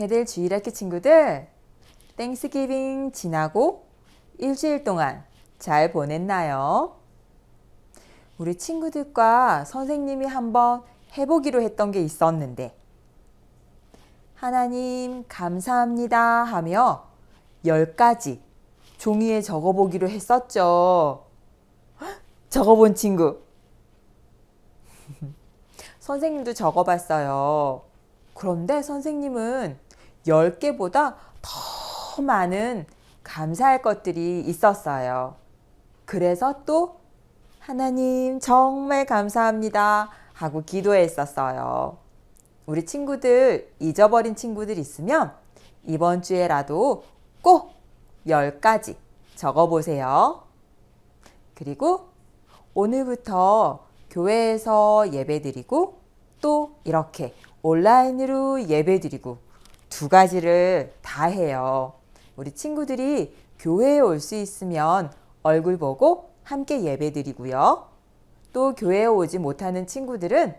배들 주일학교 친구들, 땡스기빙 지나고 일주일 동안 잘 보냈나요? 우리 친구들과 선생님이 한번 해보기로 했던 게 있었는데, 하나님 감사합니다 하며 10가지 종이에 적어보기로 했었죠. 적어본 친구. 선생님도 적어봤어요. 그런데 선생님은 10개보다 더 많은 감사할 것들이 있었어요. 그래서 또 하나님 정말 감사합니다 하고 기도했었어요. 우리 친구들 잊어버린 친구들 있으면 이번 주에라도 꼭 10가지 적어보세요. 그리고 오늘부터 교회에서 예배드리고 또 이렇게 온라인으로 예배드리고 2가지를 다 해요. 우리 친구들이 교회에 올 수 있으면 얼굴 보고 함께 예배드리고요. 또 교회에 오지 못하는 친구들은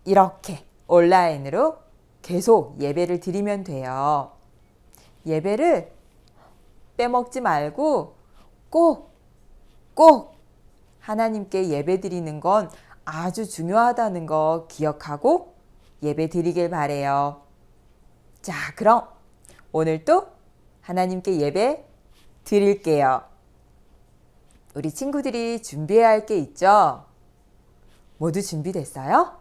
이렇게 온라인으로 계속 예배를 드리면 돼요. 예배를 빼먹지 말고 꼭 하나님께 예배 드리는 건 아주 중요하다는 거 기억하고 예배 드리길 바래요. 자, 그럼 오늘도 하나님께 예배 드릴게요. 우리 친구들이 준비해야 할 게 있죠? 모두 준비됐어요?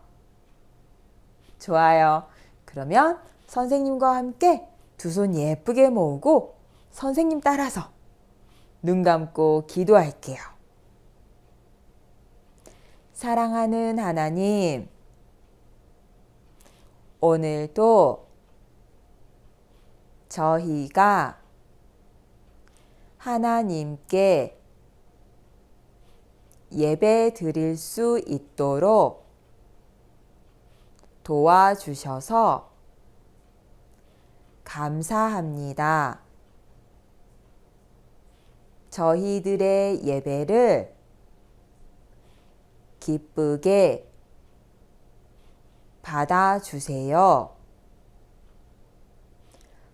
좋아요. 그러면 선생님과 함께 2손 예쁘게 모으고 선생님 따라서 눈 감고 기도할게요. 사랑하는 하나님, 오늘도 저희가 하나님께 예배 드릴 수 있도록 도와주셔서 감사합니다. 저희들의 예배를 기쁘게 받아주세요.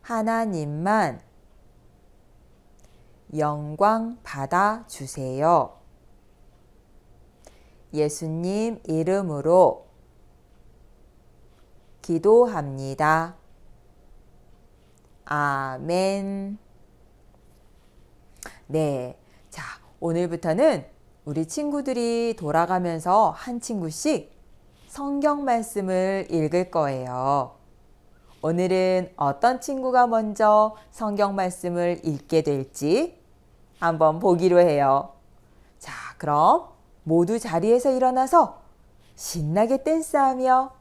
하나님만 영광 받아주세요. 예수님 이름으로 기도합니다. 아멘. 네. 자, 오늘부터는 우리 친구들이 돌아가면서 한 친구씩 성경 말씀을 읽을 거예요. 오늘은 어떤 친구가 먼저 성경 말씀을 읽게 될지 한번 보기로 해요. 자, 그럼 모두 자리에서 일어나서 신나게 댄스하며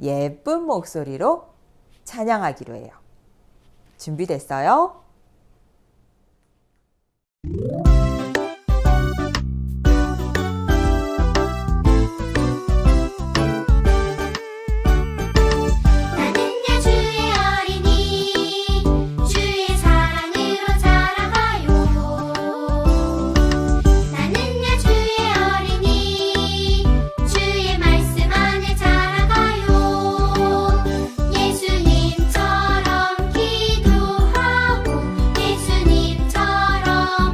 예쁜 목소리로 찬양하기로 해요. 준비됐어요? 예수님처럼 기도하고 예수님처럼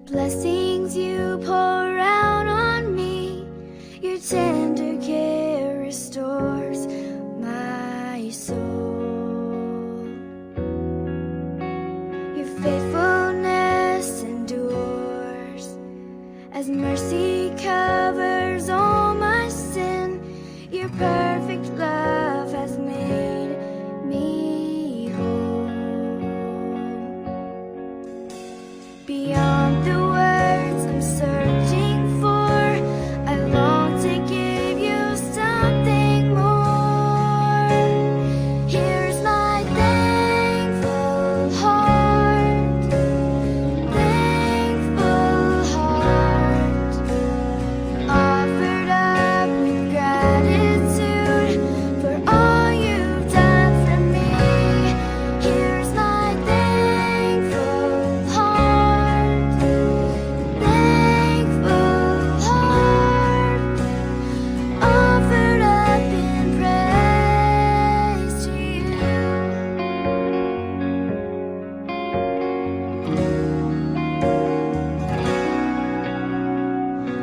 blessings you pour out on me, your tender care restores my soul. Your faithfulness endures as mercy covers all my sin. Your perfect love has made me whole. Beyond the words I'm searching for, I long to give you something more. Here's my thankful heart, offered up with gratitude for all you've done for me. Here's my thankful heart, offered up in praise to you.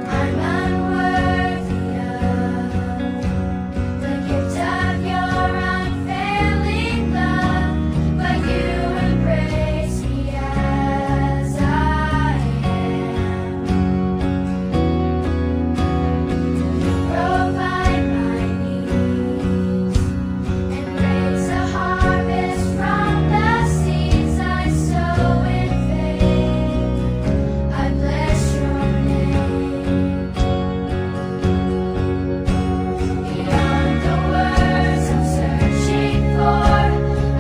I'm unworthy of the gift of your unfailing love, but you embrace me as I am. You provide my needs and raise a harvest from the seeds I sow in faith. I bless your name. Beyond the words I'm searching for,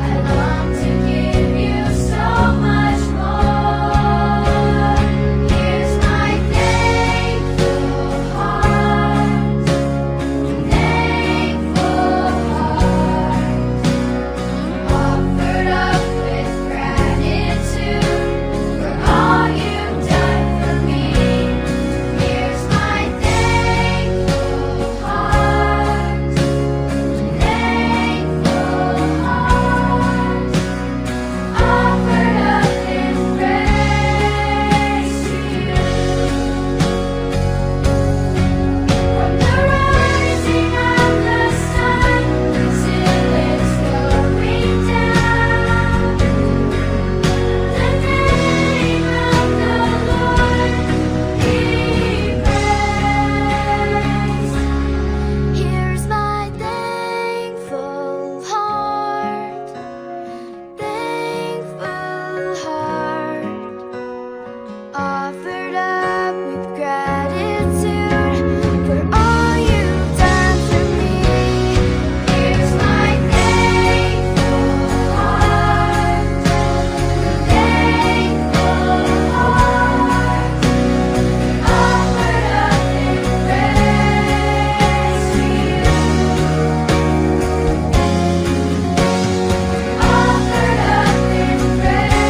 I long to give you so much more. Here's my thankful heart, offered up with gratitude for all you've done for me. Here's my thankful heart, offered up in praise to you. From the rising of the sun till it's going down, the name of the Lord be praised. Here's my thankful heart, offered up with gratitude for all you've done for me. Here's my thankful heart, offered up in praise to you. Offered up in praise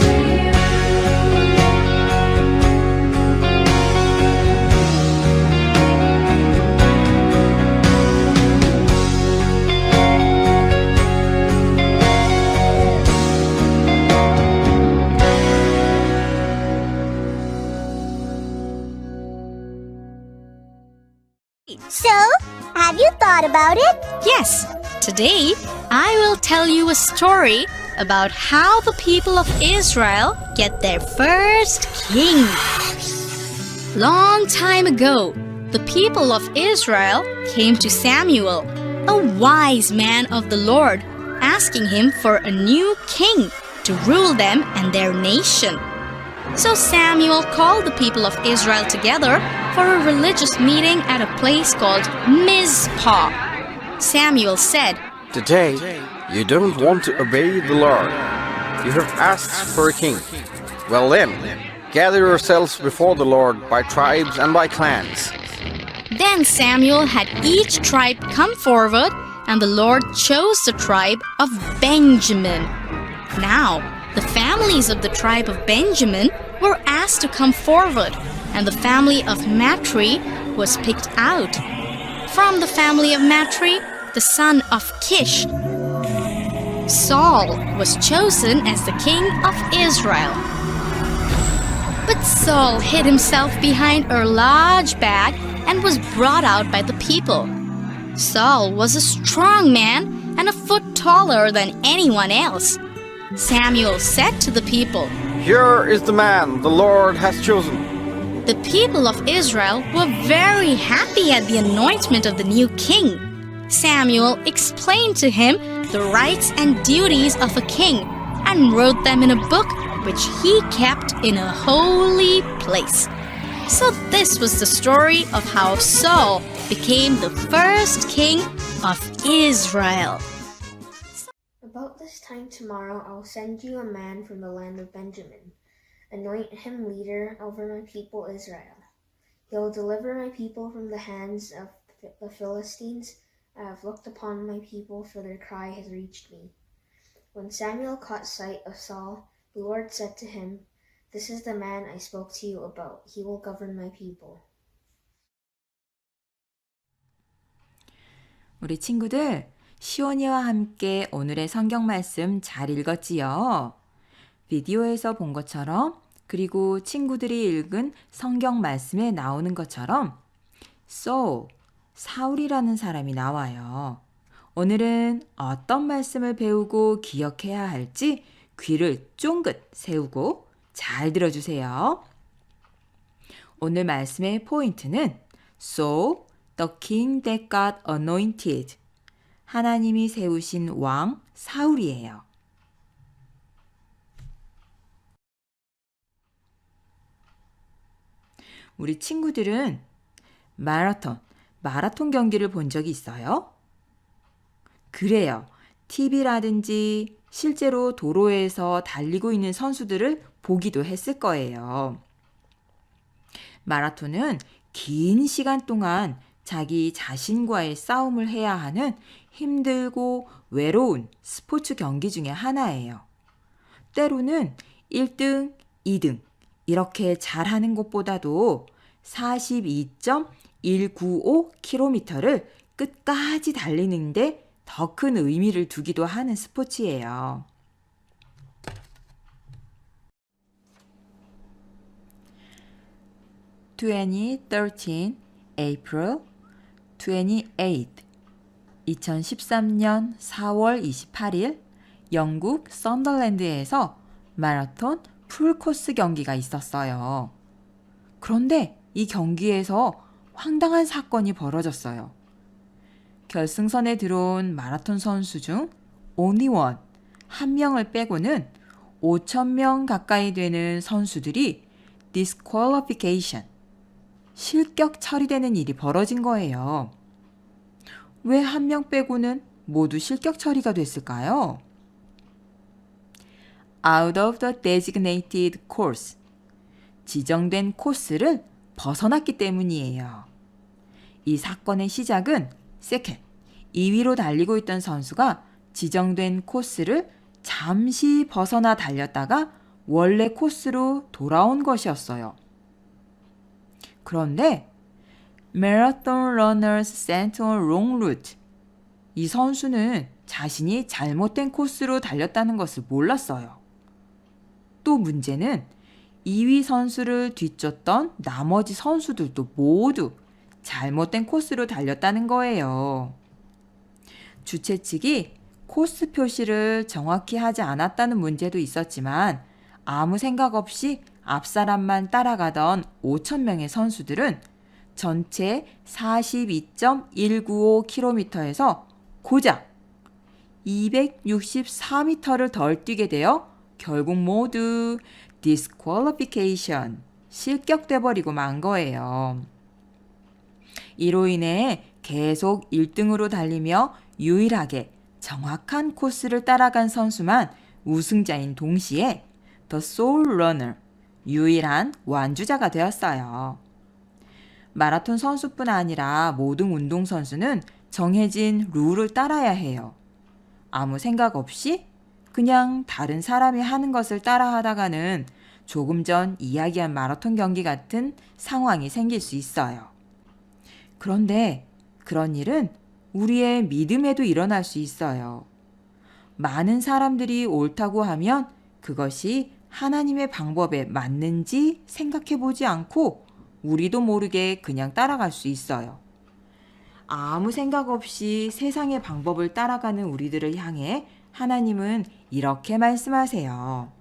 to you. So, have you thought about it? Yes, today I will tell you a story about how the people of Israel get their first king. Long time ago, the people of Israel came to Samuel, a wise man of the Lord, asking him for a new king to rule them and their nation. So Samuel called the people of Israel together for a religious meeting at a place called Mizpah. Samuel said, Today, you don't want to obey the Lord. You have asked for a king. Well then, gather yourselves before the Lord by tribes and by clans. Then Samuel had each tribe come forward, and the Lord chose the tribe of Benjamin. Now, the families of the tribe of Benjamin were asked to come forward, and the family of Matri was picked out. From the family of Matri, the son of Kish, Saul was chosen as the king of Israel. But Saul hid himself behind a large bag and was brought out by the people. Saul was a strong man and a foot taller than anyone else. Samuel said to the people, Here is the man the Lord has chosen. The people of Israel were very happy at the anointment of the new king. Samuel explained to him the rights and duties of a king and wrote them in a book which he kept in a holy place. So this was the story of how Saul became the first king of Israel. About this time tomorrow I will send you a man from the land of Benjamin. Anoint him leader over my people Israel. He will deliver my people from the hands of the Philistines. I have looked upon my people, for their cry has reached me. When Samuel caught sight of Saul, the Lord said to him, This is the man I spoke to you about. He will govern my people. 우리 친구들, 시온이와 함께 오늘의 성경 말씀 잘 읽었지요? 비디오에서 본 것처럼, 그리고 친구들이 읽은 성경 말씀에 나오는 것처럼 Saul, 사울이라는 사람이 나와요. 오늘은 어떤 말씀을 배우고 기억해야 할지 귀를 쫑긋 세우고 잘 들어주세요. 오늘 말씀의 포인트는 Saul, the king that got anointed. 하나님이 세우신 왕 사울이에요. 우리 친구들은 마라톤 경기를 본 적이 있어요? 그래요. TV라든지 실제로 도로에서 달리고 있는 선수들을 보기도 했을 거예요. 마라톤은 긴 시간 동안 자기 자신과의 싸움을 해야 하는 힘들고 외로운 스포츠 경기 중에 하나예요. 때로는 1등, 2등 이렇게 잘하는 것보다도 42.195km를 끝까지 달리는데 더 큰 의미를 두기도 하는 스포츠예요. (2013) April 28 2013년 4월 28일 영국 썬더랜드에서 마라톤 풀코스 경기가 있었어요. 그런데 이 경기에서 황당한 사건이 벌어졌어요. 결승선에 들어온 마라톤 선수 중 only one, 한 명을 빼고는 5,000명 가까이 되는 선수들이 disqualification, 실격 처리되는 일이 벌어진 거예요. 왜 한 명 빼고는 모두 실격 처리가 됐을까요? Out of the designated course, 지정된 코스를 벗어났기 때문이에요. 이 사건의 시작은 second, 2위로 달리고 있던 선수가 지정된 코스를 잠시 벗어나 달렸다가 원래 코스로 돌아온 것이었어요. 그런데 Marathon runners sent on wrong route. 이 선수는 자신이 잘못된 코스로 달렸다는 것을 몰랐어요. 또 문제는 2위 선수를 뒤쫓던 나머지 선수들도 모두 잘못된 코스로 달렸다는 거예요. 주최 측이 코스 표시를 정확히 하지 않았다는 문제도 있었지만 아무 생각 없이 앞 사람만 따라가던 5,000명의 선수들은 전체 42.195km에서 고작 264m를 덜 뛰게 되어 결국 모두 disqualification, 실격돼 버리고 만 거예요. 이로 인해 계속 1등으로 달리며 유일하게 정확한 코스를 따라간 선수만 우승자인 동시에 The Sole Runner, 유일한 완주자가 되었어요. 마라톤 선수뿐 아니라 모든 운동선수는 정해진 룰을 따라야 해요. 아무 생각 없이 그냥 다른 사람이 하는 것을 따라하다가는 조금 전 이야기한 마라톤 경기 같은 상황이 생길 수 있어요. 그런데 그런 일은 우리의 믿음에도 일어날 수 있어요. 많은 사람들이 옳다고 하면 그것이 하나님의 방법에 맞는지 생각해 보지 않고 우리도 모르게 그냥 따라갈 수 있어요. 아무 생각 없이 세상의 방법을 따라가는 우리들을 향해 하나님은 이렇게 말씀하세요.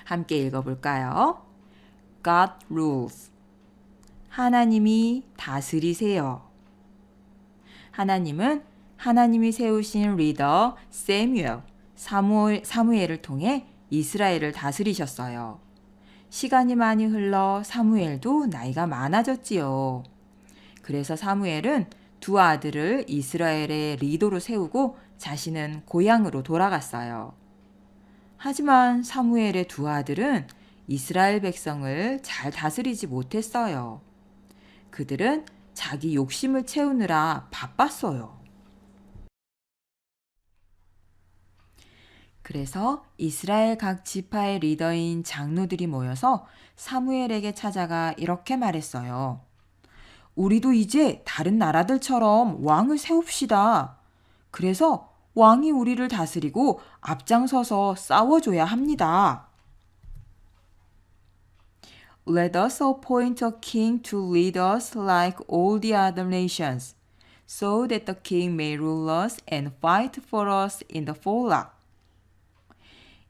함께 읽어볼까요? God rules. 하나님이 다스리세요. 하나님은 하나님이 세우신 리더 사무엘을 통해 이스라엘을 다스리셨어요. 시간이 많이 흘러 사무엘도 나이가 많아졌지요. 그래서 사무엘은 두 아들을 이스라엘의 리더로 세우고 자신은 고향으로 돌아갔어요. 하지만 사무엘의 두 아들은 이스라엘 백성을 잘 다스리지 못했어요. 그들은 자기 욕심을 채우느라 바빴어요. 그래서 이스라엘 각 지파의 리더인 장로들이 모여서 사무엘에게 찾아가 이렇게 말했어요. 우리도 이제 다른 나라들처럼 왕을 세웁시다. 그래서 왕이 우리를 다스리고 앞장서서 싸워줘야 합니다. Let us appoint a king to lead us like all the other nations, so that the king may rule us and fight for us in the forelock.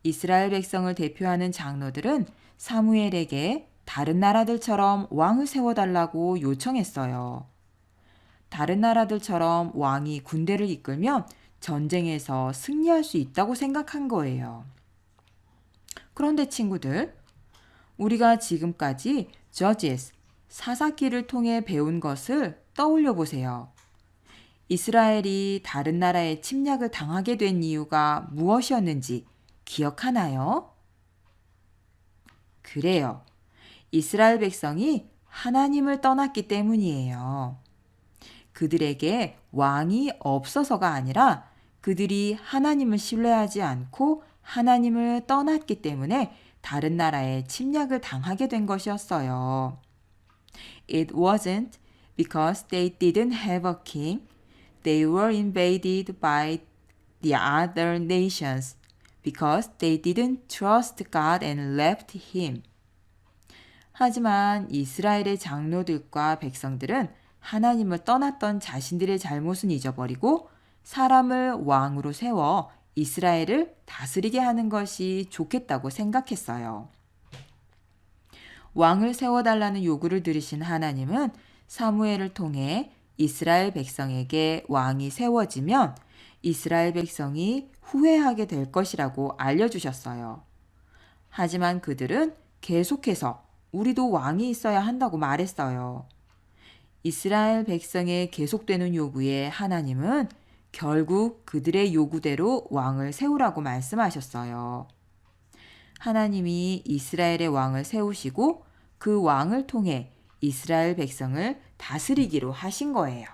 이스라엘 백성을 대표하는 장로들은 사무엘에게 다른 나라들처럼 왕을 세워달라고 요청했어요. 다른 나라들처럼 왕이 군대를 이끌면 전쟁에서 승리할 수 있다고 생각한 거예요. 그런데 친구들, 우리가 지금까지 Judges, 사사기를 통해 배운 것을 떠올려 보세요. 이스라엘이 다른 나라의 침략을 당하게 된 이유가 무엇이었는지 기억하나요? 그래요. 이스라엘 백성이 하나님을 떠났기 때문이에요. 그들에게 왕이 없어서가 아니라 그들이 하나님을 신뢰하지 않고 하나님을 떠났기 때문에 다른 나라의 침략을 당하게 된 것이었어요. It wasn't because they didn't have a king. They were invaded by the other nations because they didn't trust God and left him. 하지만 이스라엘의 장로들과 백성들은 하나님을 떠났던 자신들의 잘못은 잊어버리고 사람을 왕으로 세워 이스라엘을 다스리게 하는 것이 좋겠다고 생각했어요. 왕을 세워달라는 요구를 들으신 하나님은 사무엘을 통해 이스라엘 백성에게 왕이 세워지면 이스라엘 백성이 후회하게 될 것이라고 알려주셨어요. 하지만 그들은 계속해서 우리도 왕이 있어야 한다고 말했어요. 이스라엘 백성의 계속되는 요구에 하나님은 결국 그들의 요구대로 왕을 세우라고 말씀하셨어요. 하나님이 이스라엘의 왕을 세우시고 그 왕을 통해 이스라엘 백성을 다스리기로 하신 거예요.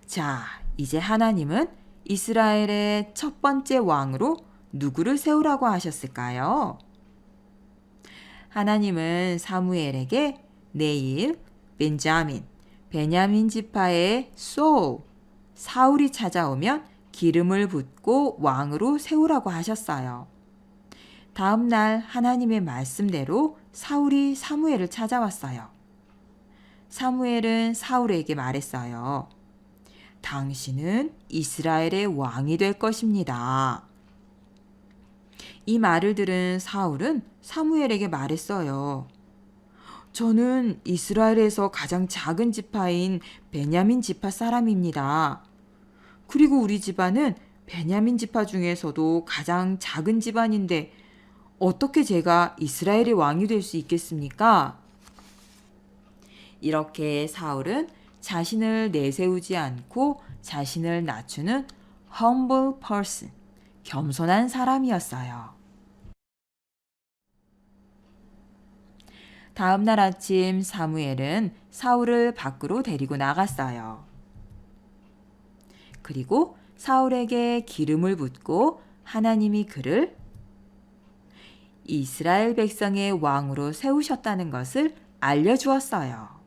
자, 이제 하나님은 이스라엘의 첫 번째 왕으로 누구를 세우라고 하셨을까요? 하나님은 사무엘에게 내일 베냐민 지파의 사울이 찾아오면 기름을 붓고 왕으로 세우라고 하셨어요. 다음 날 하나님의 말씀대로 사울이 사무엘을 찾아왔어요. 사무엘은 사울에게 말했어요. 당신은 이스라엘의 왕이 될 것입니다. 이 말을 들은 사울은 사무엘에게 말했어요. 저는 이스라엘에서 가장 작은 지파인 베냐민 지파 사람입니다. 그리고 우리 집안은 베냐민 지파 중에서도 가장 작은 집안인데 어떻게 제가 이스라엘의 왕이 될 수 있겠습니까? 이렇게 사울은 자신을 내세우지 않고 자신을 낮추는 humble person, 겸손한 사람이었어요. 다음 날 아침 사무엘은 사울을 밖으로 데리고 나갔어요. 그리고 사울에게 기름을 붓고 하나님이 그를 이스라엘 백성의 왕으로 세우셨다는 것을 알려주었어요.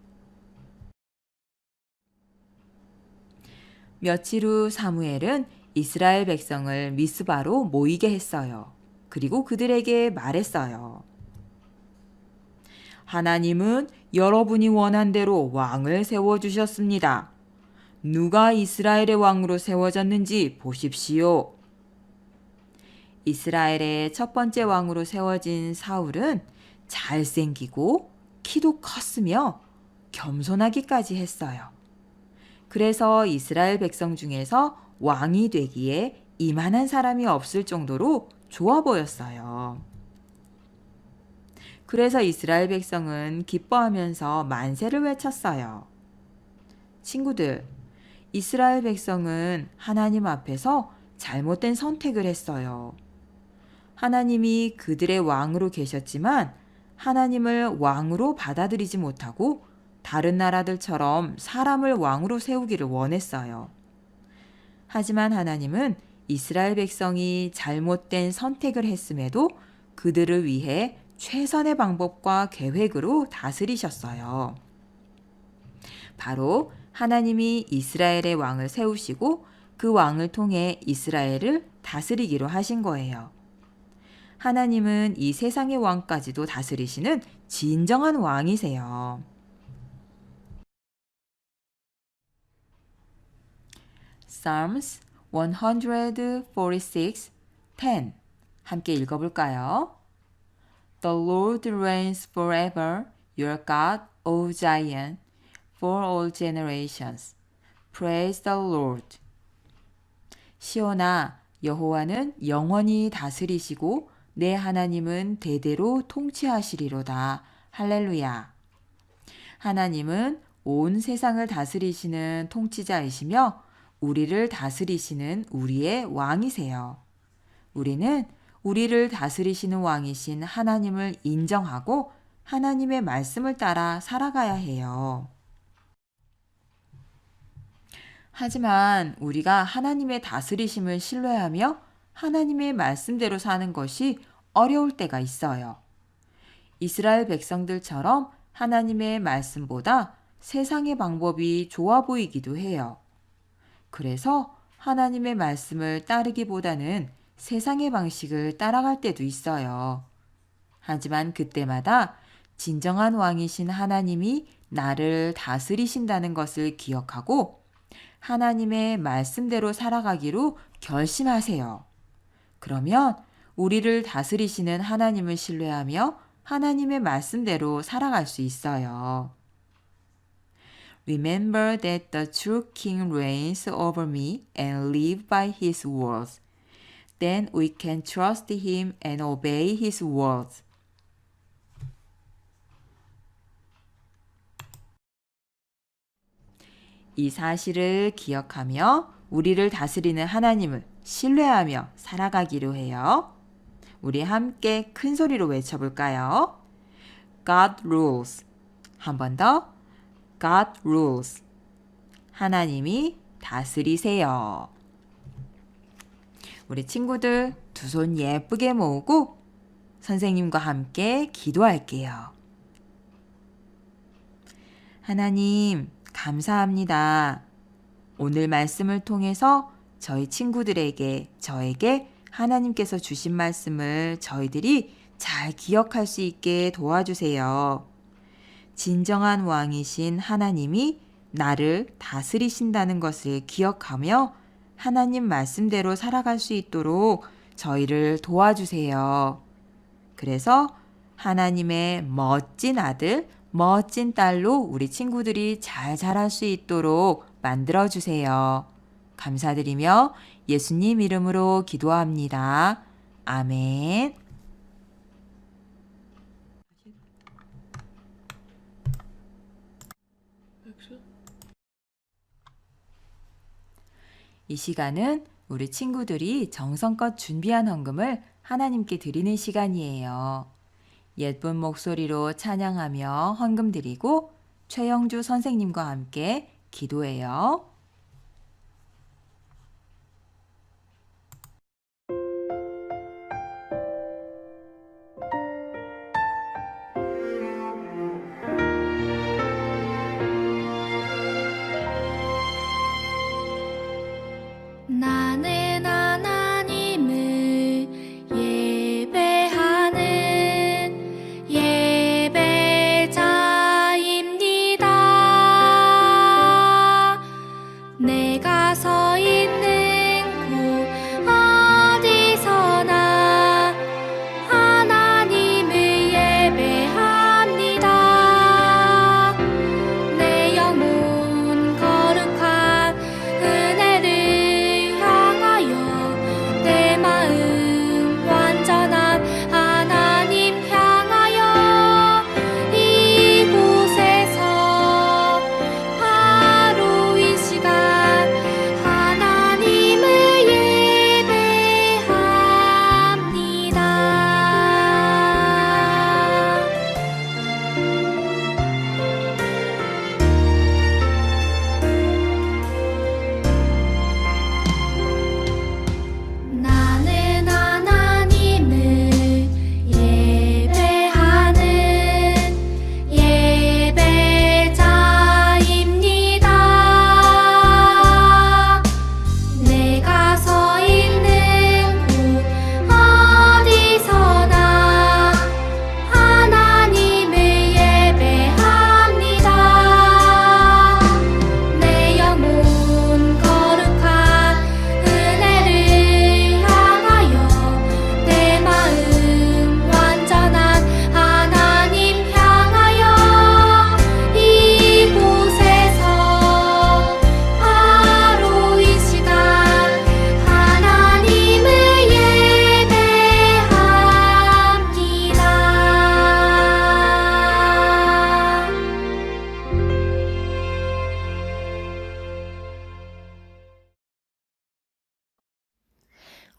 며칠 후 사무엘은 이스라엘 백성을 미스바로 모이게 했어요. 그리고 그들에게 말했어요. 하나님은 여러분이 원한 대로 왕을 세워주셨습니다. 누가 이스라엘의 왕으로 세워졌는지 보십시오. 이스라엘의 첫 번째 왕으로 세워진 사울은 잘생기고 키도 컸으며 겸손하기까지 했어요. 그래서 이스라엘 백성 중에서 왕이 되기에 이만한 사람이 없을 정도로 좋아 보였어요. 그래서 이스라엘 백성은 기뻐하면서 만세를 외쳤어요. 친구들, 이스라엘 백성은 하나님 앞에서 잘못된 선택을 했어요. 하나님이 그들의 왕으로 계셨지만 하나님을 왕으로 받아들이지 못하고 다른 나라들처럼 사람을 왕으로 세우기를 원했어요. 하지만 하나님은 이스라엘 백성이 잘못된 선택을 했음에도 그들을 위해 최선의 방법과 계획으로 다스리셨어요. 바로 하나님이 이스라엘의 왕을 세우시고 그 왕을 통해 이스라엘을 다스리기로 하신 거예요. 하나님은 이 세상의 왕까지도 다스리시는 진정한 왕이세요. Psalms 146:10 함께 읽어볼까요? The Lord reigns forever, your God, O Zion, for all generations. Praise the Lord. 시온아, 여호와는 영원히 다스리시고 내 하나님은 대대로 통치하시리로다. 할렐루야. 하나님은 온 세상을 다스리시는 통치자이시며 우리를 다스리시는 우리의 왕이세요. 우리는 우리를 다스리시는 왕이신 하나님을 인정하고 하나님의 말씀을 따라 살아가야 해요. 하지만 우리가 하나님의 다스리심을 신뢰하며 하나님의 말씀대로 사는 것이 어려울 때가 있어요. 이스라엘 백성들처럼 하나님의 말씀보다 세상의 방법이 좋아 보이기도 해요. 그래서 하나님의 말씀을 따르기보다는 세상의 방식을 따라갈 때도 있어요. 하지만 그때마다 진정한 왕이신 하나님이 나를 다스리신다는 것을 기억하고 하나님의 말씀대로 살아가기로 결심하세요. 그러면 우리를 다스리시는 하나님을 신뢰하며 하나님의 말씀대로 살아갈 수 있어요. Remember that the true King reigns over me and live by his words. Then we can trust him and obey his words. 이 사실을 기억하며 우리를 다스리는 하나님을 신뢰하며 살아가기로 해요. 우리 함께 큰 소리로 외쳐볼까요? God rules. 한 번 더. God rules. 하나님이 다스리세요. 우리 친구들 두 손 예쁘게 모으고 선생님과 함께 기도할게요. 하나님, 감사합니다. 오늘 말씀을 통해서 저희 친구들에게, 저에게 하나님께서 주신 말씀을 저희들이 잘 기억할 수 있게 도와주세요. 진정한 왕이신 하나님이 나를 다스리신다는 것을 기억하며 하나님 말씀대로 살아갈 수 있도록 저희를 도와주세요. 그래서 하나님의 멋진 아들, 멋진 딸로 우리 친구들이 잘 자랄 수 있도록 만들어주세요. 감사드리며 예수님 이름으로 기도합니다. 아멘. 이 시간은 우리 친구들이 정성껏 준비한 헌금을 하나님께 드리는 시간이에요. 예쁜 목소리로 찬양하며 헌금 드리고 최영주 선생님과 함께 기도해요.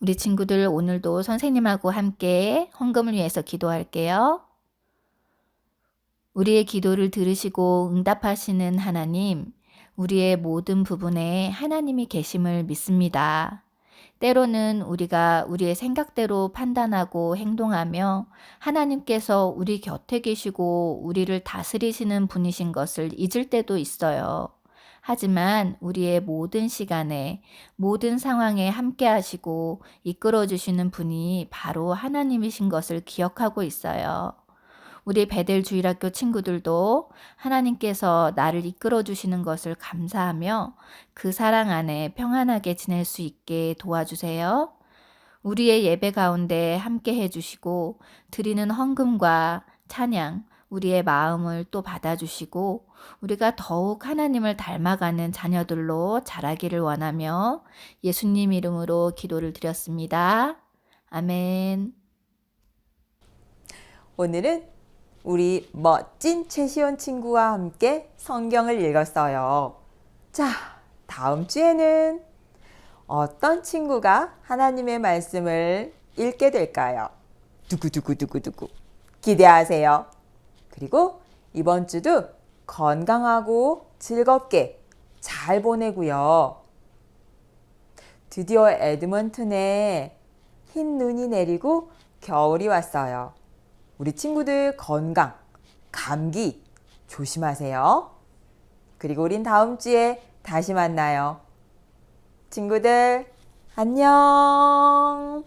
우리 친구들 오늘도 선생님하고 함께 헌금을 위해서 기도할게요. 우리의 기도를 들으시고 응답하시는 하나님, 우리의 모든 부분에 하나님이 계심을 믿습니다. 때로는 우리가 우리의 생각대로 판단하고 행동하며 하나님께서 우리 곁에 계시고 우리를 다스리시는 분이신 것을 잊을 때도 있어요. 하지만 우리의 모든 시간에, 모든 상황에 함께 하시고 이끌어 주시는 분이 바로 하나님이신 것을 기억하고 있어요. 우리 베델 주일학교 친구들도 하나님께서 나를 이끌어 주시는 것을 감사하며 그 사랑 안에 평안하게 지낼 수 있게 도와주세요. 우리의 예배 가운데 함께 해주시고 드리는 헌금과 찬양, 우리의 마음을 또 받아주시고 우리가 더욱 하나님을 닮아가는 자녀들로 자라기를 원하며 예수님 이름으로 기도를 드렸습니다. 아멘. 오늘은 우리 멋진 최시원 친구와 함께 성경을 읽었어요. 자, 다음 주에는 어떤 친구가 하나님의 말씀을 읽게 될까요? 두구두구두구두구 기대하세요. 그리고 이번 주도 건강하고 즐겁게 잘 보내고요. 드디어 에드먼튼에 흰 눈이 내리고 겨울이 왔어요. 우리 친구들 건강, 감기 조심하세요. 그리고 우린 다음 주에 다시 만나요. 친구들, 안녕!